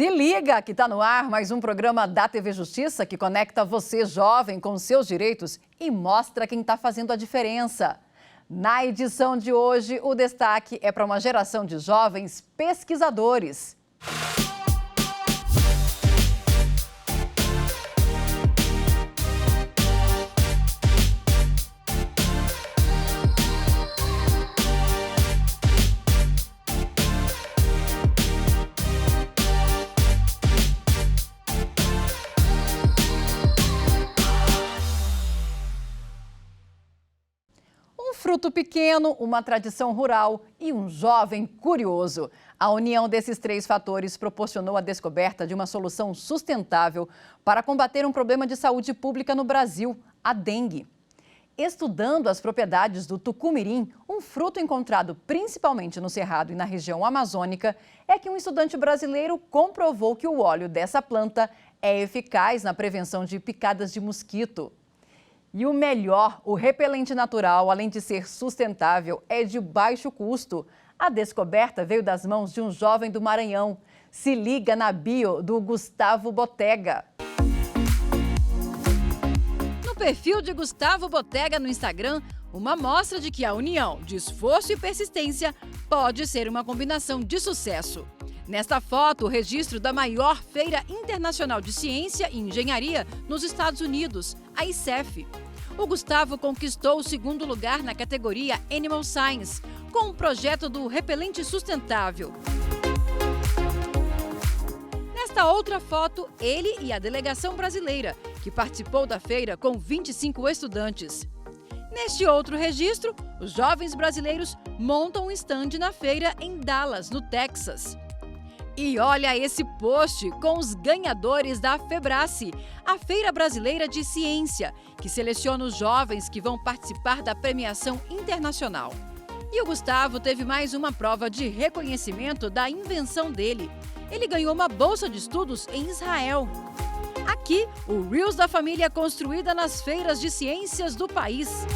Se liga que está no ar mais um programa da TV Justiça que conecta você, jovem, com seus direitos e mostra quem está fazendo a diferença. Na edição de hoje, o destaque é para uma geração de jovens pesquisadores. Um fruto pequeno, uma tradição rural e um jovem curioso. A união desses três fatores proporcionou a descoberta de uma solução sustentável para combater um problema de saúde pública no Brasil, a dengue. Estudando as propriedades do tucumirim, um fruto encontrado principalmente no Cerrado e na região amazônica, é que um estudante brasileiro comprovou que o óleo dessa planta é eficaz na prevenção de picadas de mosquito. E o melhor, o repelente natural, além de ser sustentável, é de baixo custo. A descoberta veio das mãos de um jovem do Maranhão. Se liga na bio do Gustavo Botega. No perfil de Gustavo Botega no Instagram, uma mostra de que a união de esforço e persistência pode ser uma combinação de sucesso. Nesta foto, o registro da maior feira internacional de ciência e engenharia nos Estados Unidos, a ICEF. O Gustavo conquistou o segundo lugar na categoria Animal Science, com o projeto do repelente sustentável. Nesta outra foto, ele e a delegação brasileira, que participou da feira com 25 estudantes. Neste outro registro, os jovens brasileiros montam um estande na feira em Dallas, no Texas. E olha esse post com os ganhadores da FEBRACE, a Feira Brasileira de Ciência, que seleciona os jovens que vão participar da premiação internacional. E o Gustavo teve mais uma prova de reconhecimento da invenção dele. Ele ganhou uma bolsa de estudos em Israel. Aqui, o Reels da família construída nas feiras de ciências do país.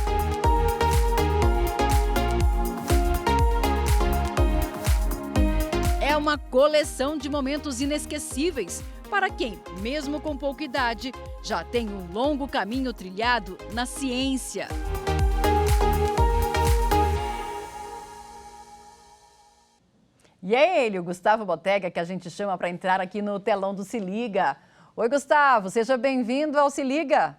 É uma coleção de momentos inesquecíveis para quem, mesmo com pouca idade, já tem um longo caminho trilhado na ciência. E é ele, o Gustavo Botega, que a gente chama para entrar aqui no telão do Se Liga. Oi, Gustavo, seja bem-vindo ao Se Liga.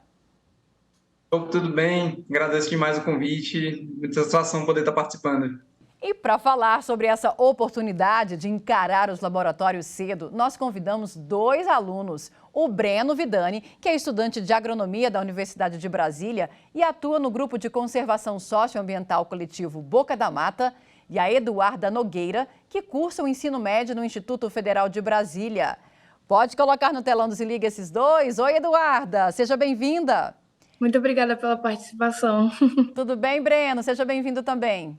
Tudo bem, agradeço demais o convite, muita satisfação poder estar participando. E para falar sobre essa oportunidade de encarar os laboratórios cedo, nós convidamos dois alunos. O Breno Vidani, que é estudante de agronomia da Universidade de Brasília e atua no grupo de conservação socioambiental coletivo Boca da Mata, e a Eduarda Nogueira, que cursa o ensino médio no Instituto Federal de Brasília. Pode colocar no telão do Se Liga esses dois? Oi, Eduarda, seja bem-vinda. Muito obrigada pela participação. Tudo bem, Breno? Seja bem-vindo também.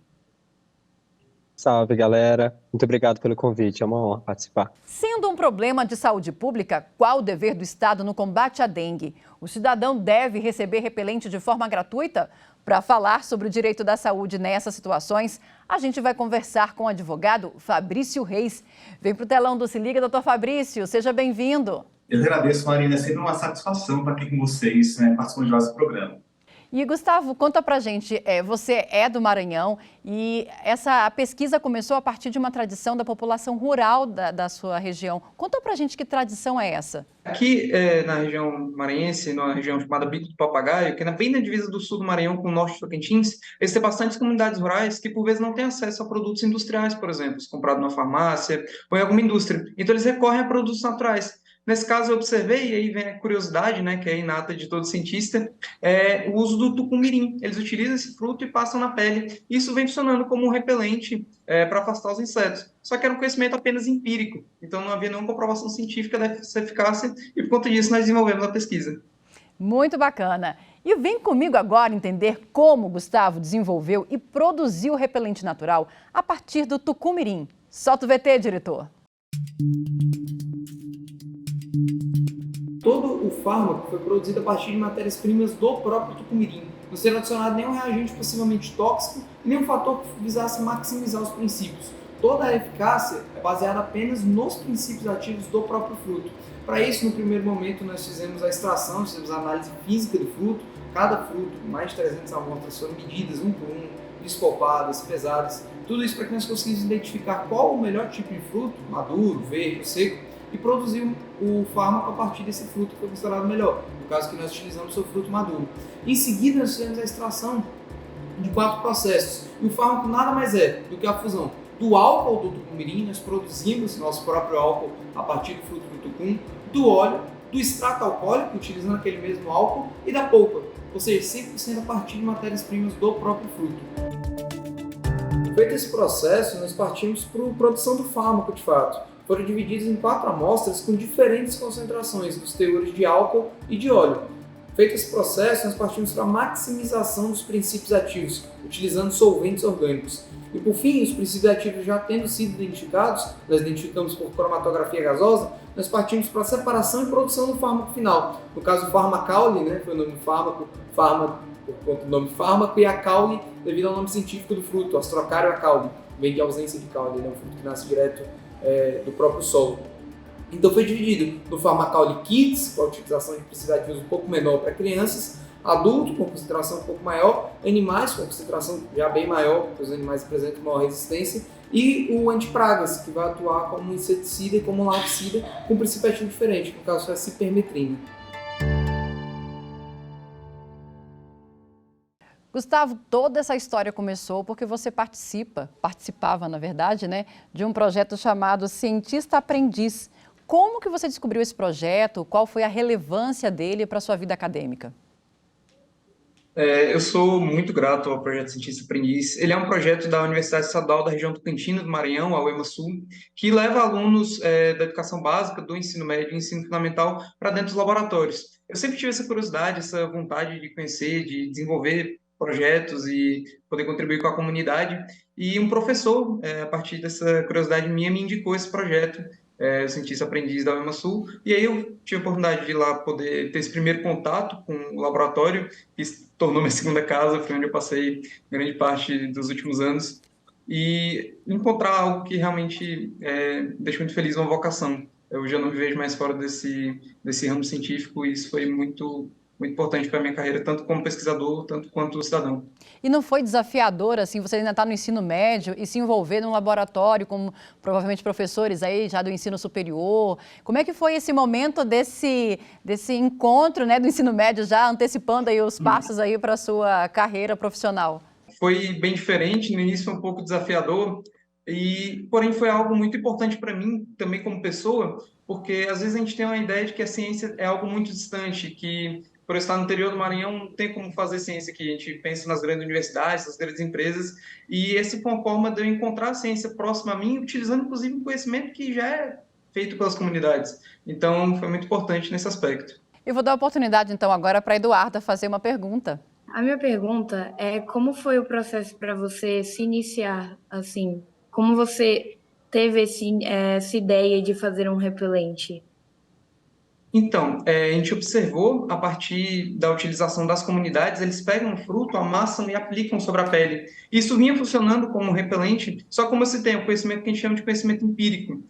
Salve, galera. Muito obrigado pelo convite. É uma honra participar. Sendo um problema de saúde pública, qual o dever do Estado no combate à dengue? O cidadão deve receber repelente de forma gratuita? Para falar sobre o direito da saúde nessas situações, a gente vai conversar com o advogado Fabrício Reis. Vem para o telão do Se Liga, doutor Fabrício. Seja bem-vindo. Eu agradeço, Marina. É sempre uma satisfação estar aqui com vocês, participando de nosso programa. E, Gustavo, conta pra gente, você é do Maranhão e a pesquisa começou a partir de uma tradição da população rural da sua região. Conta pra gente que tradição é essa. Aqui na região maranhense, numa região chamada Bico do Papagaio, que é bem na divisa do sul do Maranhão com o norte do Tocantins, eles têm bastantes comunidades rurais que, por vezes, não têm acesso a produtos industriais, por exemplo, comprados na farmácia ou em alguma indústria. Então, eles recorrem a produtos naturais. Nesse caso, eu observei, e aí vem a curiosidade, que é inata de todo cientista, o uso do tucumirim. Eles utilizam esse fruto e passam na pele. Isso vem funcionando como um repelente para afastar os insetos. Só que era um conhecimento apenas empírico, então não havia nenhuma comprovação científica dessa eficácia, e por conta disso nós desenvolvemos a pesquisa. Muito bacana. E vem comigo agora entender como o Gustavo desenvolveu e produziu o repelente natural a partir do tucumirim. Solta o VT, diretor. Todo o fármaco foi produzido a partir de matérias-primas do próprio tucumirim, não sendo adicionado nenhum reagente possivelmente tóxico e nenhum fator que visasse maximizar os princípios, toda a eficácia é baseada apenas nos princípios ativos do próprio fruto. Para isso, no primeiro momento, nós fizemos a extração, fizemos a análise física do fruto. Cada fruto, mais de 300 amostras, foram medidas um por um, despolpadas, pesadas. Tudo isso para que nós conseguíssemos identificar qual o melhor tipo de fruto, maduro, verde, seco, e produzir o fármaco a partir desse fruto que foi considerado melhor. No caso que nós utilizamos o fruto maduro. Em seguida, nós fizemos a extração de 4 processos. E o fármaco nada mais é do que a fusão do álcool do tucumirim, nós produzimos nosso próprio álcool a partir do fruto do tucum, do óleo, do extrato alcoólico, utilizando aquele mesmo álcool, e da polpa, ou seja, 100% a partir de matérias-primas do próprio fruto. Feito esse processo, nós partimos para a produção do fármaco de fato. Foram divididos em 4 amostras com diferentes concentrações dos teores de álcool e de óleo. Feito esse processo, nós partimos para a maximização dos princípios ativos, utilizando solventes orgânicos. E por fim, os princípios ativos já tendo sido identificados, nós identificamos por cromatografia gasosa, nós partimos para a separação e produção do fármaco final. No caso, o Pharmacaule, foi o nome do fármaco, Pharma por conta do nome fármaco, e a caule devido ao nome científico do fruto, Astrocaria caule, vem de ausência de caule, um fruto que nasce direto do próprio solo. Então foi dividido no Pharmacaule Kids, com a utilização de princípios ativos um pouco menor para crianças, adulto com concentração um pouco maior, animais com concentração já bem maior, porque os animais apresentam maior resistência, e o antipragas, que vai atuar como um inseticida e como um larvicida com princípio ativo diferente, no caso foi a cipermetrina. Gustavo, toda essa história começou porque você participava, na verdade, né, de um projeto chamado Cientista Aprendiz. Como que você descobriu esse projeto? Qual foi a relevância dele para a sua vida acadêmica? Eu sou muito grato ao Projeto Cientista Aprendiz. Ele é um projeto da Universidade Estadual da região Tocantins do Maranhão, a UEMA-Sul, que leva alunos da educação básica, do ensino médio e ensino fundamental para dentro dos laboratórios. Eu sempre tive essa curiosidade, essa vontade de conhecer, de desenvolver projetos e poder contribuir com a comunidade. E um professor, a partir dessa curiosidade minha, me indicou esse projeto, o Cientista Aprendiz da UEMA-Sul, e aí eu tive a oportunidade de ir lá poder ter esse primeiro contato com o laboratório, que se tornou minha segunda casa, foi onde eu passei grande parte dos últimos anos, e encontrar algo que realmente deixa muito feliz, uma vocação. Eu já não me vejo mais fora desse ramo científico, e isso foi muito importante para a minha carreira, tanto como pesquisador, tanto quanto cidadão. E não foi desafiador, assim, você ainda está no ensino médio e se envolver num laboratório com provavelmente professores aí já do ensino superior? Como é que foi esse momento desse encontro, né, do ensino médio, já antecipando aí os passos aí para a sua carreira profissional? Foi bem diferente, no início foi um pouco desafiador, porém foi algo muito importante para mim, também como pessoa, porque às vezes a gente tem uma ideia de que a ciência é algo muito distante, que por eu estar no interior do Maranhão, não tem como fazer ciência aqui. A gente pensa nas grandes universidades, nas grandes empresas, e essa foi uma forma de eu encontrar a ciência próxima a mim, utilizando, inclusive, um conhecimento que já é feito pelas comunidades. Então, foi muito importante nesse aspecto. Eu vou dar a oportunidade, então, agora para a Eduarda fazer uma pergunta. A minha pergunta é como foi o processo para você se iniciar, assim, como você teve essa ideia de fazer um repelente? Então, a gente observou, a partir da utilização das comunidades, eles pegam o fruto, amassam e aplicam sobre a pele. Isso vinha funcionando como repelente, só como você tem o conhecimento que a gente chama de conhecimento empírico.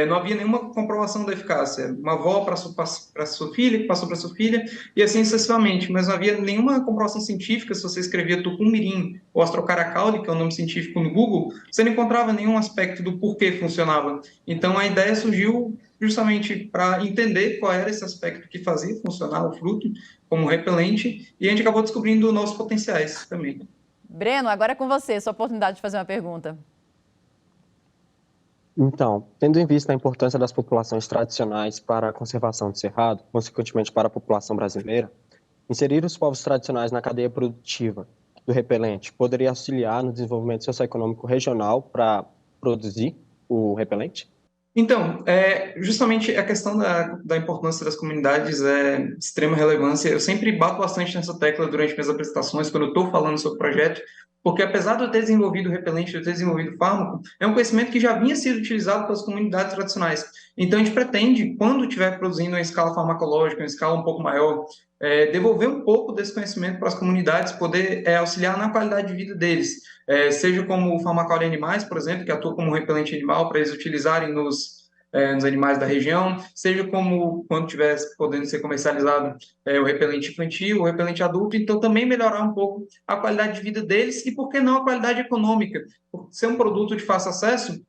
Não havia nenhuma comprovação da eficácia. Uma avó passou para sua filha, que passou para sua filha, e assim sucessivamente. Mas não havia nenhuma comprovação científica. Se você escrevia tucumirim ou Astrocaria caule, que é o nome científico no Google, você não encontrava nenhum aspecto do porquê funcionava. Então, a ideia surgiu justamente para entender qual era esse aspecto que fazia funcionar o fruto como repelente, e a gente acabou descobrindo novos potenciais também. Breno, agora é com você, sua oportunidade de fazer uma pergunta. Então, tendo em vista a importância das populações tradicionais para a conservação do cerrado, consequentemente para a população brasileira, inserir os povos tradicionais na cadeia produtiva do repelente poderia auxiliar no desenvolvimento socioeconômico regional para produzir o repelente? Então, justamente a questão da importância das comunidades é de extrema relevância. Eu sempre bato bastante nessa tecla durante minhas apresentações, quando eu estou falando sobre o projeto, porque apesar de eu ter desenvolvido o repelente, de eu ter desenvolvido o fármaco, é um conhecimento que já vinha sido utilizado pelas comunidades tradicionais. Então, a gente pretende, quando estiver produzindo em escala farmacológica, em escala um pouco maior, devolver um pouco desse conhecimento para as comunidades, poder auxiliar na qualidade de vida deles, seja como o farmacólogo de animais, por exemplo, que atua como repelente animal para eles utilizarem nos animais da região, seja como, quando tiver podendo ser comercializado, o repelente infantil, o repelente adulto, então também melhorar um pouco a qualidade de vida deles e, por que não, a qualidade econômica. Por ser um produto de fácil acesso,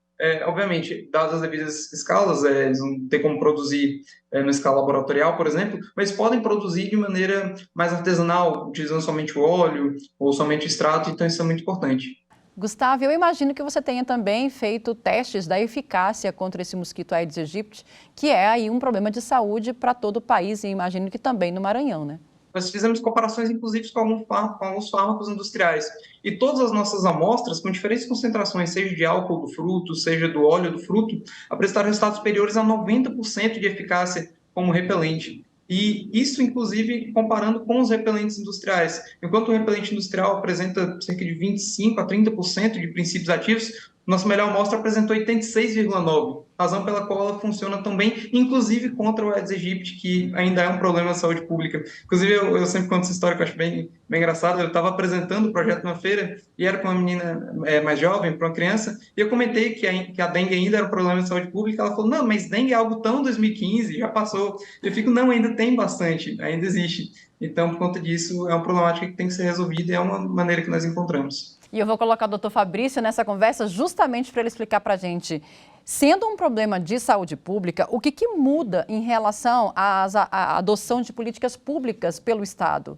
obviamente, dadas as devidas escalas, eles não têm como produzir na escala laboratorial, por exemplo, mas podem produzir de maneira mais artesanal, utilizando somente o óleo ou somente o extrato, então isso é muito importante. Gustavo, eu imagino que você tenha também feito testes da eficácia contra esse mosquito Aedes aegypti, que é aí um problema de saúde para todo o país, e imagino que também no Maranhão, né? Nós fizemos comparações, inclusive, com alguns fármacos industriais. E todas as nossas amostras, com diferentes concentrações, seja de álcool do fruto, seja do óleo do fruto, apresentaram resultados superiores a 90% de eficácia como repelente. E isso, inclusive, comparando com os repelentes industriais. Enquanto o repelente industrial apresenta cerca de 25% a 30% de princípios ativos, nossa melhor amostra apresentou 86,9%, razão pela qual ela funciona tão bem, inclusive contra o Aedes aegypti, que ainda é um problema de saúde pública. Inclusive, eu sempre conto essa história que eu acho bem engraçada. Eu estava apresentando o projeto numa feira, e era para uma menina mais jovem, para uma criança, e eu comentei que a dengue ainda era um problema de saúde pública. Ela falou, não, mas dengue é algo tão 2015, já passou. Eu fico, não, ainda tem bastante, ainda existe. Então, por conta disso, é uma problemática que tem que ser resolvida e é uma maneira que nós encontramos. E eu vou colocar o doutor Fabrício nessa conversa justamente para ele explicar para a gente, sendo um problema de saúde pública, o que muda em relação à adoção de políticas públicas pelo Estado?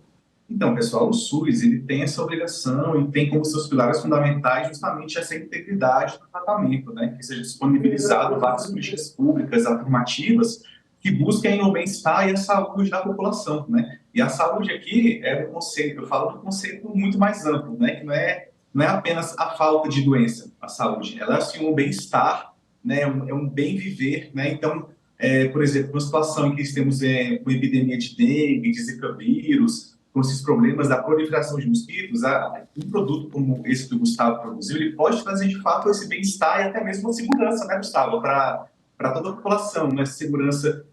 Então, pessoal, o SUS ele tem essa obrigação e tem como seus pilares fundamentais justamente essa integridade do tratamento, né? Que seja disponibilizado várias políticas públicas afirmativas que busquem o bem-estar e a saúde da população, né? E a saúde aqui é um conceito, eu falo de um conceito muito mais amplo, né? Que não é apenas a falta de doença, a saúde, ela é assim um bem-estar, né? É um bem viver, né? Então, por exemplo, uma situação em que temos uma epidemia de dengue, de zika vírus, com esses problemas da proliferação de mosquitos, um produto como esse que o Gustavo produziu, ele pode trazer de fato esse bem-estar e até mesmo uma segurança, né, Gustavo, para toda a população, né? Segurança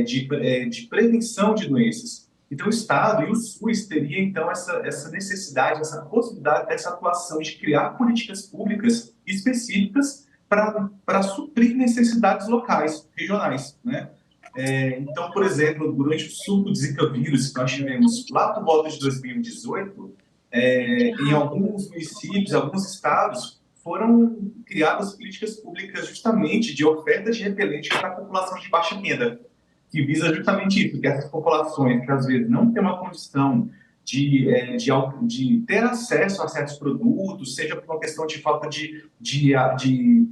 de prevenção de doenças. Então, o Estado e o SUS teriam, então, essa necessidade, essa possibilidade dessa atuação de criar políticas públicas específicas para suprir necessidades locais, regionais, né? Então, por exemplo, durante o surto de Zika vírus que nós tivemos lá por volta de 2018, em alguns municípios, alguns estados, foram criadas políticas públicas justamente de oferta de repelente para a população de baixa renda, que visa justamente isso, que essas populações que às vezes não têm uma condição de ter acesso a certos produtos, seja por uma questão de falta de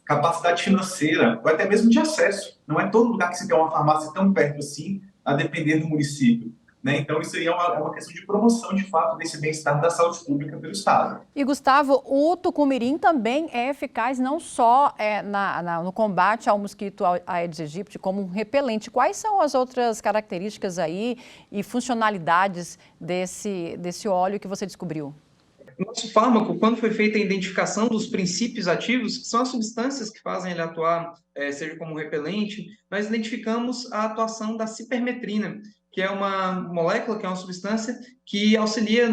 capacidade financeira, ou até mesmo de acesso. Não é todo lugar que se tem uma farmácia tão perto assim, a depender do município, né? Então, isso aí é uma questão de promoção, de fato, desse bem-estar da saúde pública pelo Estado. E, Gustavo, o tucumirim também é eficaz não só no combate ao mosquito Aedes aegypti como um repelente. Quais são as outras características aí e funcionalidades desse óleo que você descobriu? Nosso fármaco, quando foi feita a identificação dos princípios ativos, que são as substâncias que fazem ele atuar, seja como repelente, nós identificamos a atuação da cipermetrina, que é uma molécula, que é uma substância que auxilia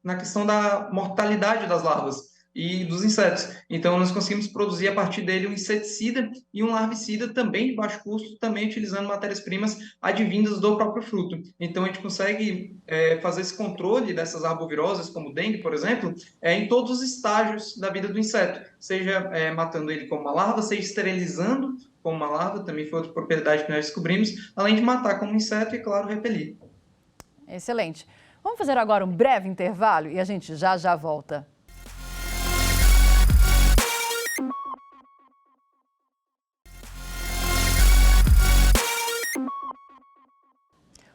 na questão da mortalidade das larvas e dos insetos. Então, nós conseguimos produzir a partir dele um inseticida e um larvicida também de baixo custo, também utilizando matérias-primas advindas do próprio fruto. Então, a gente consegue fazer esse controle dessas arboviroses, como o dengue, por exemplo, em todos os estágios da vida do inseto, seja matando ele como uma larva, seja esterilizando como uma larva, também foi outra propriedade que nós descobrimos, além de matar como inseto e, claro, repelir. Excelente. Vamos fazer agora um breve intervalo e a gente já volta.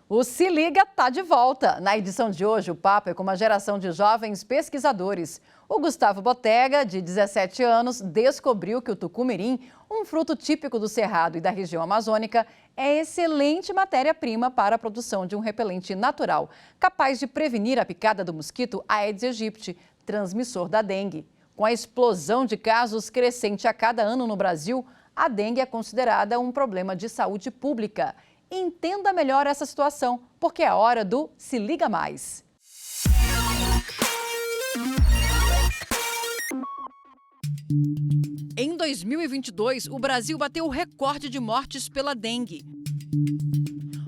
O Se Liga tá de volta. Na edição de hoje, o papo é com uma geração de jovens pesquisadores. O Gustavo Botega, de 17 anos, descobriu que o tucumirim, um fruto típico do Cerrado e da região amazônica, é excelente matéria-prima para a produção de um repelente natural, capaz de prevenir a picada do mosquito Aedes aegypti, transmissor da dengue. Com a explosão de casos crescente a cada ano no Brasil, a dengue é considerada um problema de saúde pública. e entenda melhor essa situação, porque é hora do Se Liga Mais. Em 2022, o Brasil bateu o recorde de mortes pela dengue.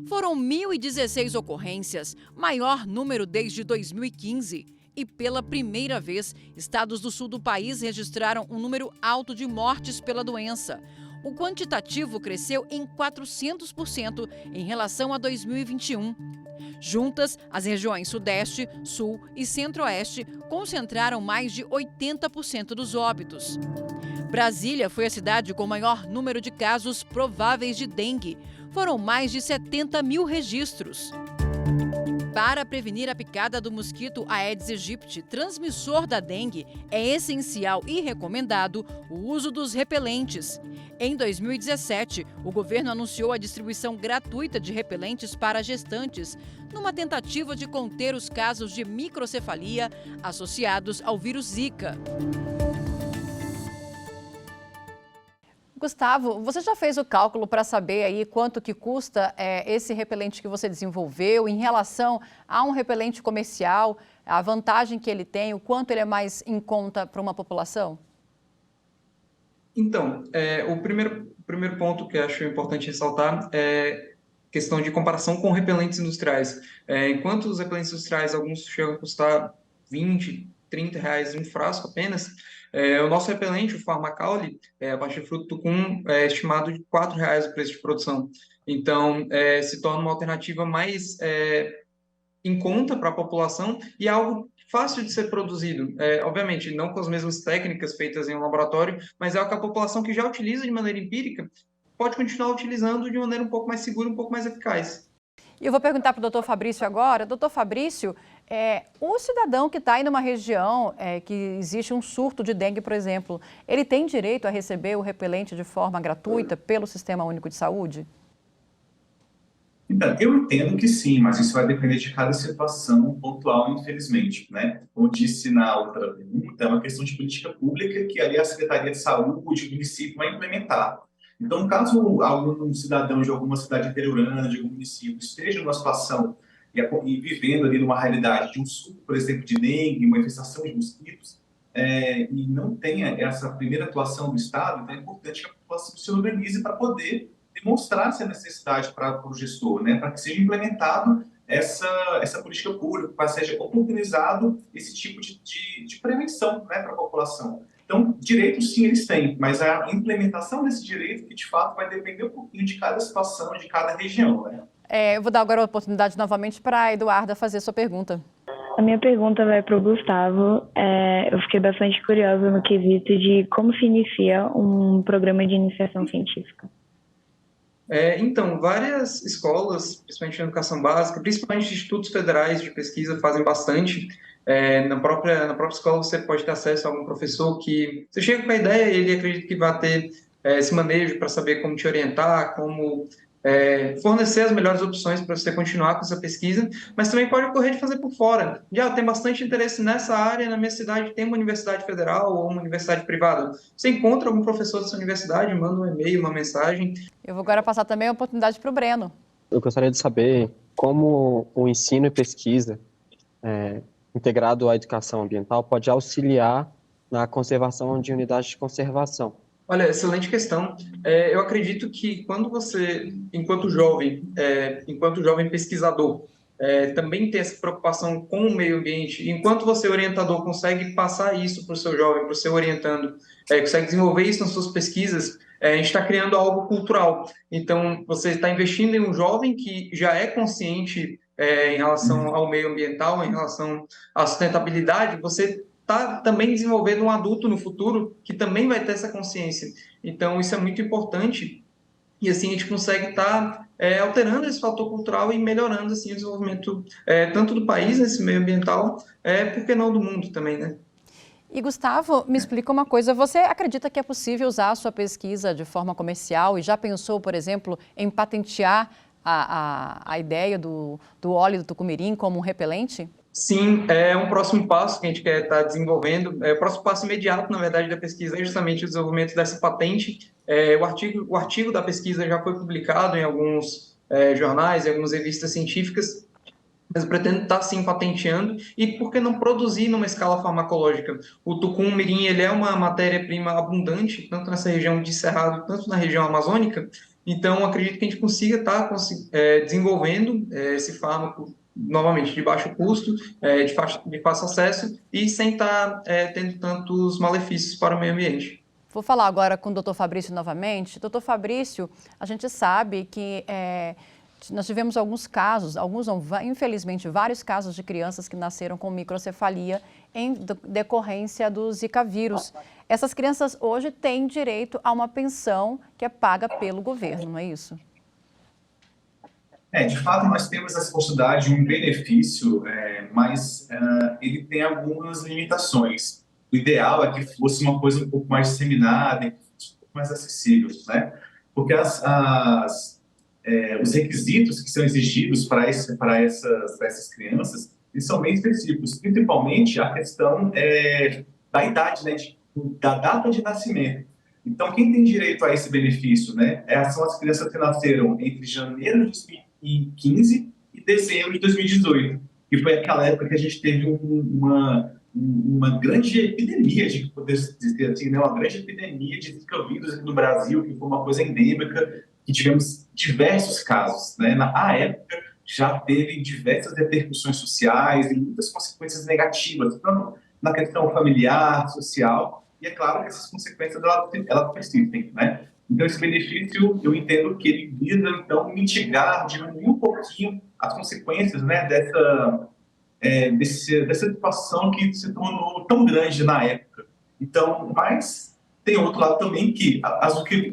Foram 1.016 ocorrências, maior número desde 2015. E pela primeira vez, estados do sul do país registraram um número alto de mortes pela doença. O quantitativo cresceu em 400% em relação a 2021. Juntas, as regiões Sudeste, Sul e Centro-Oeste concentraram mais de 80% dos óbitos. Brasília foi a cidade com o maior número de casos prováveis de dengue. Foram mais de 70 mil registros. Para prevenir a picada do mosquito Aedes aegypti, transmissor da dengue, é essencial e recomendado o uso dos repelentes. Em 2017, o governo anunciou a distribuição gratuita de repelentes para gestantes, numa tentativa de conter os casos de microcefalia associados ao vírus Zika. Gustavo, você já fez o cálculo para saber aí quanto que custa esse repelente que você desenvolveu em relação a um repelente comercial, a vantagem que ele tem, o quanto ele é mais em conta para uma população? Então, o primeiro ponto que eu acho importante ressaltar é questão de comparação com repelentes industriais. Enquanto os repelentes industriais, alguns chegam a custar 20, 30 reais um frasco apenas, o nosso repelente, o Pharmacaule, a partir de fruto do tucum, é estimado de R$ 4,00 o preço de produção. Então, se torna uma alternativa mais em conta para a população e algo fácil de ser produzido. Obviamente, não com as mesmas técnicas feitas em um laboratório, mas é algo que a população que já utiliza de maneira empírica pode continuar utilizando de maneira um pouco mais segura, um pouco mais eficaz. E eu vou perguntar para o doutor Fabrício agora. Doutor Fabrício, o cidadão que está aí numa região que existe um surto de dengue, por exemplo, ele tem direito a receber o repelente de forma gratuita pelo Sistema Único de Saúde? Então, eu entendo que sim, mas isso vai depender de cada situação pontual, infelizmente, né? Como disse na outra pergunta, é uma questão de política pública que ali a Secretaria de Saúde, o município, vai implementar. Então, caso algum cidadão de alguma cidade interiorana, de algum município, esteja numa situação e vivendo ali numa realidade de um surto, por exemplo, de dengue, uma infestação de mosquitos, e não tenha essa primeira atuação do Estado, então é importante que a população se organize para poder demonstrar essa necessidade para o gestor, né, para que seja implementado essa política pública, para que seja oportunizado esse tipo de prevenção, né, para a população. Então, direitos sim eles têm, mas a implementação desse direito que de fato vai depender um pouquinho de cada situação, de cada região, né? Eu vou dar agora a oportunidade novamente para a Eduarda fazer sua pergunta. A minha pergunta vai para o Gustavo. Eu fiquei bastante curiosa no quesito de como se inicia um programa de iniciação científica. Então, várias escolas, principalmente na educação básica, principalmente institutos federais de pesquisa, fazem bastante. Na própria escola você pode ter acesso a algum professor que você chega com a ideia e ele acredita que vai ter esse manejo para saber como te orientar, como fornecer as melhores opções para você continuar com essa pesquisa, mas também pode ocorrer de fazer por fora. Tem bastante interesse nessa área, na minha cidade tem uma universidade federal ou uma universidade privada. Você encontra algum professor dessa universidade, manda um e-mail, uma mensagem. Eu vou agora passar também a oportunidade para o Breno. Eu gostaria de saber como o ensino e pesquisa integrado à educação ambiental pode auxiliar na conservação de unidades de conservação. Olha, excelente questão. Eu acredito que quando você, enquanto jovem pesquisador, também tem essa preocupação com o meio ambiente, enquanto você, orientador, consegue passar isso para o seu jovem, para o seu orientando, consegue desenvolver isso nas suas pesquisas, a gente está criando algo cultural. Então, você está investindo em um jovem que já é consciente em relação ao meio ambiental, em relação à sustentabilidade, você está também desenvolvendo um adulto no futuro que também vai ter essa consciência. Então, isso é muito importante e assim a gente consegue estar alterando esse fator cultural e melhorando assim, o desenvolvimento tanto do país nesse meio ambiental, por que não do mundo também, né? E Gustavo, me explica uma coisa, você acredita que é possível usar a sua pesquisa de forma comercial e já pensou, por exemplo, em patentear a ideia do óleo do tucumirim como um repelente? Sim, é um próximo passo que a gente quer estar desenvolvendo. O próximo passo imediato, na verdade, da pesquisa é justamente o desenvolvimento dessa patente. O artigo da pesquisa já foi publicado em alguns jornais e algumas revistas científicas, mas eu pretendo estar, sim, patenteando, e por que não produzir numa escala farmacológica? O tucum-mirim, ele é uma matéria-prima abundante, tanto nessa região de Cerrado, tanto na região amazônica, então acredito que a gente consiga estar desenvolvendo esse fármaco, novamente, de baixo custo, de fácil acesso, e sem estar tendo tantos malefícios para o meio ambiente. Vou falar agora com o Dr. Fabrício novamente. Dr. Fabrício, a gente sabe que nós tivemos alguns casos, infelizmente, vários casos de crianças que nasceram com microcefalia em decorrência do Zika vírus. Essas crianças hoje têm direito a uma pensão que é paga pelo governo, não é isso? De fato, nós temos essa possibilidade de um benefício, mas ele tem algumas limitações. O ideal é que fosse uma coisa um pouco mais disseminada, que fosse um pouco mais acessível, né? Porque os requisitos que são exigidos para essas crianças, eles são bem específicos, principalmente a questão da idade, né, da data de nascimento. Então, quem tem direito a esse benefício, né, são as crianças que nasceram entre janeiro de 2015 e dezembro de 2018, que foi aquela época que a gente teve uma grande epidemia, de poder dizer assim, né, uma grande epidemia de Zika vírus aqui no Brasil, que foi uma coisa endêmica, que tivemos diversos casos, né? Na época já teve diversas repercussões sociais e muitas consequências negativas, tanto na questão familiar, social, e é claro que essas consequências elas persistem, né? Então esse benefício, eu entendo que ele visa então mitigar, diminuir um pouquinho as consequências, né, dessa situação que se tornou tão grande na época. Então, mas tem outro lado também que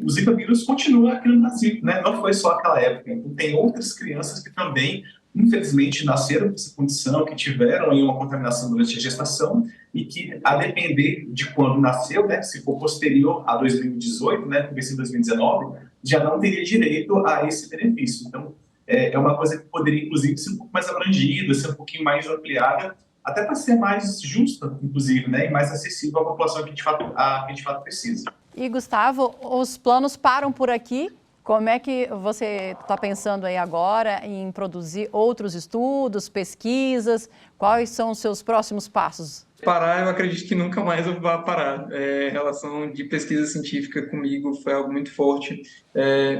o Zika vírus continua aqui no Brasil, né? Não foi só aquela época. Então, tem outras crianças que também, infelizmente, nasceram com essa condição, que tiveram aí uma contaminação durante a gestação e que, a depender de quando nasceu, né, se for posterior a 2018, né, começo em 2019, já não teria direito a esse benefício. Então, é uma coisa que poderia, inclusive, ser um pouco mais abrangida, ser um pouquinho mais ampliada, até para ser mais justa, inclusive, né, e mais acessível à população que de fato precisa. E, Gustavo, os planos param por aqui? Como é que você está pensando aí agora em produzir outros estudos, pesquisas? Quais são os seus próximos passos? Parar, eu acredito que nunca mais eu vou parar. A relação de pesquisa científica comigo foi algo muito forte.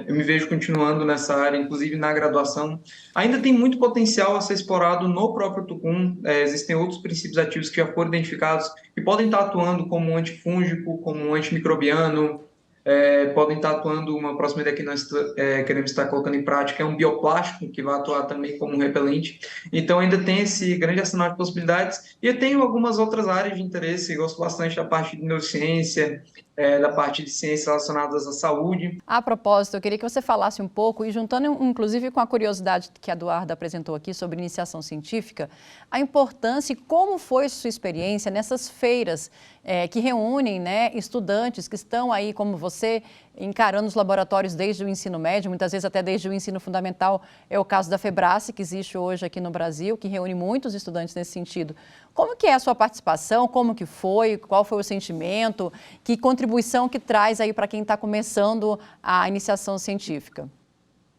Eu me vejo continuando nessa área, inclusive na graduação. Ainda tem muito potencial a ser explorado no próprio tucum. Existem outros princípios ativos que já foram identificados que podem estar atuando como um antifúngico, como um antimicrobiano, podem estar atuando. Uma próxima ideia que nós queremos estar colocando em prática é um bioplástico que vai atuar também como um repelente. Então ainda tem esse grande arsenal de possibilidades, e eu tenho algumas outras áreas de interesse. Eu gosto bastante da parte de neurociência, da parte de ciências relacionadas à saúde. A propósito, eu queria que você falasse um pouco, e juntando inclusive com a curiosidade que a Eduarda apresentou aqui sobre iniciação científica, a importância e como foi sua experiência nessas feiras que reúnem, né, estudantes que estão aí, como você, encarando os laboratórios desde o ensino médio, muitas vezes até desde o ensino fundamental. É o caso da FEBRACE, que existe hoje aqui no Brasil, que reúne muitos estudantes nesse sentido. Como que é a sua participação? Como que foi? Qual foi o sentimento? Que contribuição que traz aí para quem está começando a iniciação científica?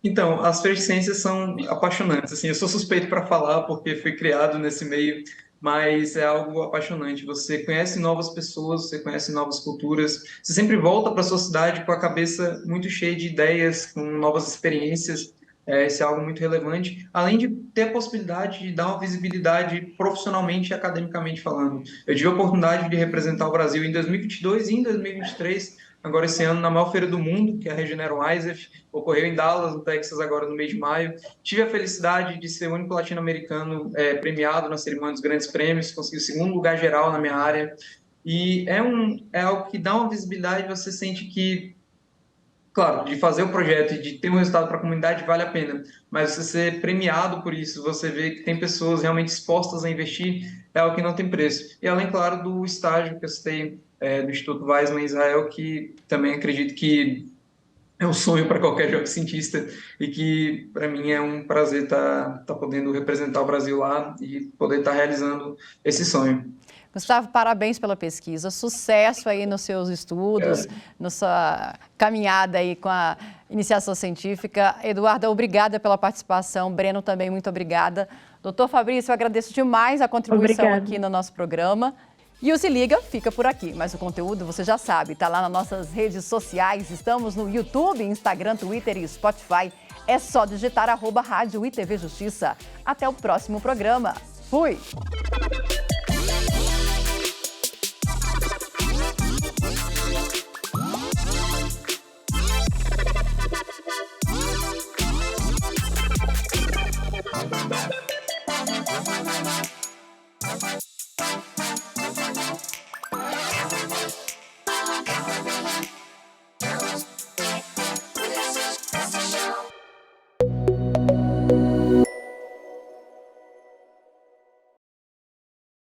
Então, as feiras de ciências são apaixonantes. Assim, eu sou suspeito para falar porque fui criado nesse meio, mas é algo apaixonante. Você conhece novas pessoas, você conhece novas culturas, você sempre volta para a sua cidade com a cabeça muito cheia de ideias, com novas experiências. Isso é algo muito relevante, além de ter a possibilidade de dar uma visibilidade profissionalmente e academicamente falando. Eu tive a oportunidade de representar o Brasil em 2022 e em 2023, agora esse ano, na maior feira do mundo, que é a Regeneron ISEF, ocorreu em Dallas, no Texas, agora no mês de maio. Tive a felicidade de ser o único latino-americano premiado na cerimônia dos grandes prêmios, consegui o segundo lugar geral na minha área, e é algo que dá uma visibilidade. Você sente que, claro, de fazer o projeto e de ter um resultado para a comunidade vale a pena, mas você ser premiado por isso, você vê que tem pessoas realmente dispostas a investir, é algo que não tem preço. E além, claro, do estágio que eu citei do Instituto Weizmann em Israel, que também acredito que é um sonho para qualquer jovem cientista, e que para mim é um prazer estar podendo representar o Brasil lá e poder estar realizando esse sonho. Gustavo, parabéns pela pesquisa, sucesso aí nos seus estudos, na sua caminhada aí com a iniciação científica. Eduarda, obrigada pela participação. Breno, também muito obrigada. Doutor Fabrício, eu agradeço demais a contribuição aqui no nosso programa. E o Se Liga fica por aqui, mas o conteúdo você já sabe, está lá nas nossas redes sociais, estamos no YouTube, Instagram, Twitter e Spotify. É só digitar @Rádio ITV Justiça. Até o próximo programa. Fui!